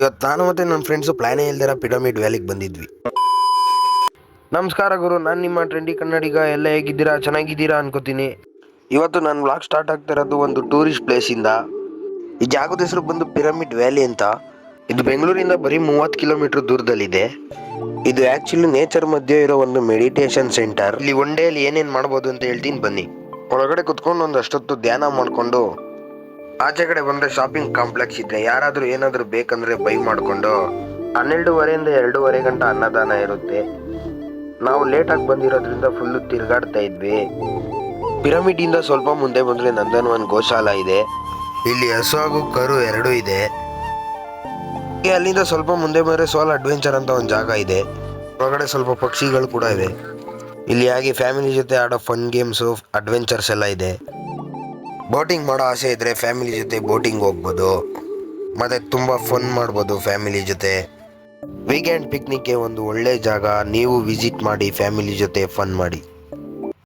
ಇವತ್ತು ನಾನು ಮತ್ತೆ ನನ್ನ ಫ್ರೆಂಡ್ಸು ಪ್ಲಾನೇ ಇಲ್ದಿರ ಪಿರಮಿಡ್ ವ್ಯಾಲಿಗೆ ಬಂದಿದ್ವಿ. ನಮಸ್ಕಾರ ಗುರು, ನಾನು ನಿಮ್ಮ ಟ್ರೆಂಡಿ ಕನ್ನಡಿಗ. ಎಲ್ಲ ಹೇಗಿದ್ದೀರಾ? ಚೆನ್ನಾಗಿದ್ದೀರಾ ಅನ್ಕೋತೀನಿ. ಇವತ್ತು ನನ್ನ ವ್ಲಾಗ್ ಸ್ಟಾರ್ಟ್ ಆಗ್ತಾ ಇರೋದು ಒಂದು ಟೂರಿಸ್ಟ್ ಪ್ಲೇಸಿಂದ. ಈ ಜಾಗದ ಹೆಸರು ಬಂದು ಪಿರಮಿಡ್ ವ್ಯಾಲಿ ಅಂತ. ಇದು ಬೆಂಗಳೂರಿಂದ ಬರೀ 30 ಕಿಲೋಮೀಟರ್ ದೂರದಲ್ಲಿದೆ. ಇದು ಆಕ್ಚುಲಿ ನೇಚರ್ ಮಧ್ಯೆ ಇರೋ ಒಂದು ಮೆಡಿಟೇಷನ್ ಸೆಂಟರ್. ಇಲ್ಲಿ ಒನ್ ಡೇ ಅಲ್ಲಿ ಏನೇನು ಮಾಡ್ಬೋದು ಅಂತ ಹೇಳ್ತೀನಿ ಬನ್ನಿ. ಒಳಗಡೆ ಕುತ್ಕೊಂಡು ಒಂದಷ್ಟೊತ್ತು ಧ್ಯಾನ ಮಾಡಿಕೊಂಡು ಆಚೆ ಕಡೆ ಬಂದರೆ ಶಾಪಿಂಗ್ ಕಾಂಪ್ಲೆಕ್ಸ್ ಇದೆ. ಯಾರಾದರೂ ಏನಾದರೂ ಬೇಕಂದ್ರೆ ಬೈ ಮಾಡಿಕೊಂಡು 12:30 2:30 ಗಂಟೆ ಅನ್ನದಾನ ಇರುತ್ತೆ. ನಾವು ಲೇಟಾಗಿ ಬಂದಿರೋದ್ರಿಂದ ಫುಲ್ಲು ತಿರುಗಾಡ್ತಾ ಇದ್ವಿ. ಪಿರಮಿಡ್ ಇಂದ ಸ್ವಲ್ಪ ಮುಂದೆ ಬಂದರೆ ನಂದನವನ್ ಗೋಶಾಲ ಇದೆ. ಇಲ್ಲಿ ಹಸು ಹಾಗೂ ಕರು ಎರಡೂ ಇದೆ. ಅಲ್ಲಿಂದ ಸ್ವಲ್ಪ ಮುಂದೆ ಬಂದರೆ ಸೋಲ್ ಅಡ್ವೆಂಚರ್ ಅಂತ ಒಂದು ಜಾಗ ಇದೆ. ಒಳಗಡೆ ಸ್ವಲ್ಪ ಪಕ್ಷಿಗಳು ಕೂಡ ಇದೆ. ಇಲ್ಲಿ ಹಾಗೆ ಫ್ಯಾಮಿಲಿ ಜೊತೆ ಆಡೋ ಫನ್ ಗೇಮ್ಸು, ಅಡ್ವೆಂಚರ್ಸ್ ಎಲ್ಲ ಇದೆ. ಬೋಟಿಂಗ್ ಮಾಡೋ ಆಸೆ ಇದ್ದರೆ ಫ್ಯಾಮಿಲಿ ಜೊತೆ ಬೋಟಿಂಗ್ ಹೋಗ್ಬೋದು, ಮತ್ತು ತುಂಬ ಫನ್ ಮಾಡ್ಬೋದು ಫ್ಯಾಮಿಲಿ ಜೊತೆ. ವೀಕೆಂಡ್ ಪಿಕ್ನಿಕ್ಗೆ ಒಂದು ಒಳ್ಳೆ ಜಾಗ. ನೀವು ವಿಸಿಟ್ ಮಾಡಿ, ಫ್ಯಾಮಿಲಿ ಜೊತೆ ಫನ್ ಮಾಡಿ.